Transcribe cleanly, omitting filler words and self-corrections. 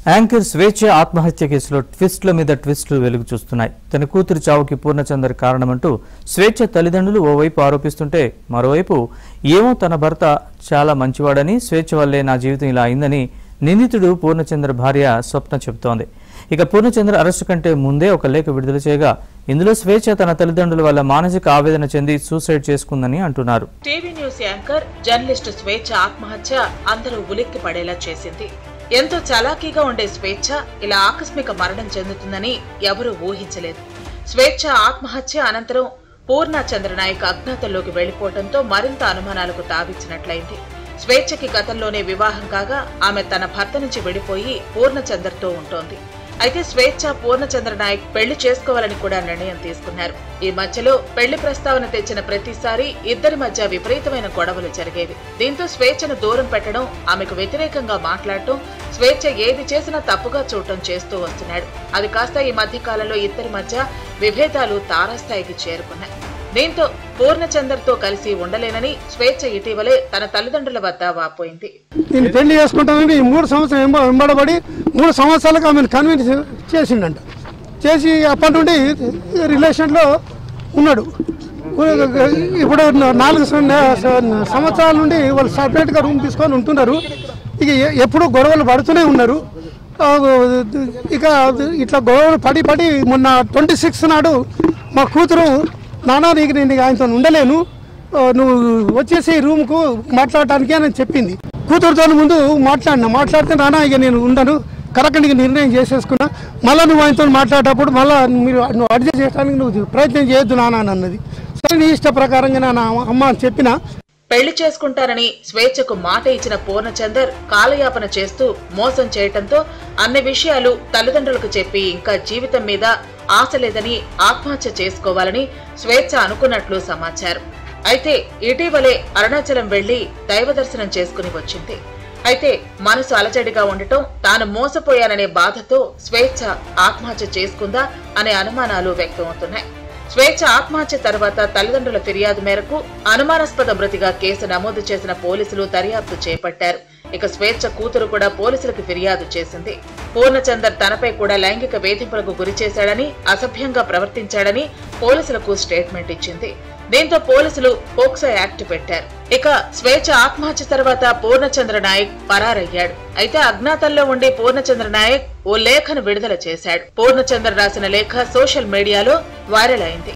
Anchor స్వేచ్ఛ ఆత్మహత్య కేసులో ట్విస్ట్ల మీద ట్విస్టులు వెలుగు చూస్తున్నాయి. తన కూతురు చావుకి పూర్ణచందర్ కారణమంటూ స్వేచ్ఛ తల్లిదండ్రులు ఓవైపు ఆరోపిస్తుంటే మరోవైపు ఏమో తన భర్త చాలా మంచివాడని, స్వేచ్ఛ వల్లే నా జీవితం ఇలా అయిందని నిందితుడు పూర్ణచందర్ భార్య స్వప్న చెబుతోంది. ఇక పూర్ణచందర్ అరెస్టు కంటే ముందే ఒక లేఖ విడుదల చేయగా ఇందులో స్వేచ్ఛ తన తల్లిదండ్రుల వల్ల మానసిక ఆవేదన చెంది సూసైడ్ చేసుకుందని అంటున్నారు. టీవీ న్యూస్ యాంకర్ జర్నలిస్టు స్వేచ్ఛ ఆత్మహత్య అందరూ ఉలిక్కి పడేలా చేసింది. ఎంతో చలాకీగా ఉండే స్వేచ్ఛ ఇలా ఆకస్మిక మరణం చెందుతుందని ఎవరూ ఊహించలేదు. స్వేచ్ఛ ఆత్మహత్య అనంతరం పూర్ణచంద్ర నాయక్ అజ్ఞాతంలోకి వెళ్లిపోవడంతో మరింత అనుమానాలకు తావిచ్చినట్లయింది. స్వేచ్ఛకి గతంలోనే వివాహం కాగా ఆమె తన భర్త నుంచి విడిపోయి పూర్ణచంద్రతో ఉంటోంది. అయితే స్వేచ్ఛ పూర్ణచంద్ర నాయక్ పెళ్లి చేసుకోవాలని కూడా నిర్ణయం తీసుకున్నారు. ఈ మధ్యలో పెళ్లి ప్రస్తావన తెచ్చిన ప్రతిసారి ఇద్దరి మధ్య విపరీతమైన గొడవలు జరిగేవి. దీంతో స్వేచ్ఛను దూరం పెట్టడం, ఆమెకు వ్యతిరేకంగా మాట్లాడటం, స్వేచ్ఛ ఏది చేసినా తప్పుగా చూడటం చేస్తూ వస్తున్నాడు. అది కాస్త ఈ మధ్య కాలంలో ఇద్దరి మధ్య విభేదాలు తారాస్థాయికి చేరుకున్నాయి. దీంతో పూర్ణచందర్తో కలిసి ఉండలేనని స్వేచ్ఛ ఇటీవలే తన తల్లిదండ్రుల వద్ద వాపోయింది. నేను పెళ్లి చేసుకుంటానని 3 సంవత్సరాలు వెంబడబడి 3 సంవత్సరాలకు ఆమెను కన్విన్స్ చేసిండంట. చేసి అప్పటి నుండి రిలేషన్లో ఉన్నాడు. ఇప్పుడు 4 సంవత్సరాల నుండి వాళ్ళు సపరేట్గా రూమ్ తీసుకొని ఉంటున్నారు. ఇక ఎప్పుడు గొడవలు పడుతూనే ఉన్నారు. ఇక ఇట్లా గొడవలు పడి మొన్న 26 నాడు మా కూతురు, నానా నీకు నేను ఆయనతో ఉండలేను, నువ్వు వచ్చేసి రూమ్కు మాట్లాడటానికి అని చెప్పింది. కూతురుతో ముందు మాట్లాడితే నానా ఇక నేను ఉండను, కరెక్ట్గా నిర్ణయం చేసేసుకున్నా, మళ్ళీ నువ్వు ఆయనతో మాట్లాడేటప్పుడు మళ్ళీ నువ్వు అడ్జస్ట్ చేయడానికి నువ్వు ప్రయత్నం చేయొద్దు నానా అని అన్నది. సరే నీ ఇష్ట ప్రకారంగా నా అమ్మ చెప్పిన. పెళ్లి చేసుకుంటానని స్వేచ్ఛకు మాట ఇచ్చిన పూర్ణచందర్ కాలయాపన చేస్తూ మోసం చేయటంతో అన్ని విషయాలు తల్లిదండ్రులకు చెప్పి ఇంకా జీవితం మీద ఆశ లేదని ఆత్మహత్య చేసుకోవాలని స్వేచ్ఛ అనుకున్నట్లు సమాచారం. అయితే ఇటీవలే అరుణాచలం వెళ్లి దైవ దర్శనం చేసుకుని వచ్చింది. అయితే మనసు అలజడిగా ఉండటం, తాను మోసపోయాననే బాధతో స్వేచ్ఛ ఆత్మహత్య చేసుకుందా అనే అనుమానాలు వ్యక్తమవుతున్నాయి. స్వేచ్ఛ ఆత్మహత్య తర్వాత తల్లిదండ్రుల ఫిర్యాదు మేరకు అనుమానాస్పద మృతిగా కేసు నమోదు చేసిన పోలీసులు దర్యాప్తు చేపట్టారు. ఇక స్వేచ్ఛ కూతురు కూడా పోలీసులకు ఫిర్యాదు చేసింది. పూర్ణచందర్ తనపై కూడా లైంగిక వేధింపులకు గురి చేశాడని, అసభ్యంగా ప్రవర్తించాడని పోలీసులకు స్టేట్మెంట్ ఇచ్చింది. దీంతో పోలీసులు పోక్సో యాక్ట్ పెట్టారు. ఇక స్వేచ్ఛ ఆత్మహత్య తర్వాత పూర్ణచంద్ర నాయక్ పరారయ్యాడు. అయితే అజ్ఞాతంలో ఉండి పూర్ణచంద్ర నాయక్ ఓ లేఖను విడుదల చేశాడు. పూర్ణచంద్ర రాసిన లేఖ సోషల్ మీడియాలో వైరల్ అయింది.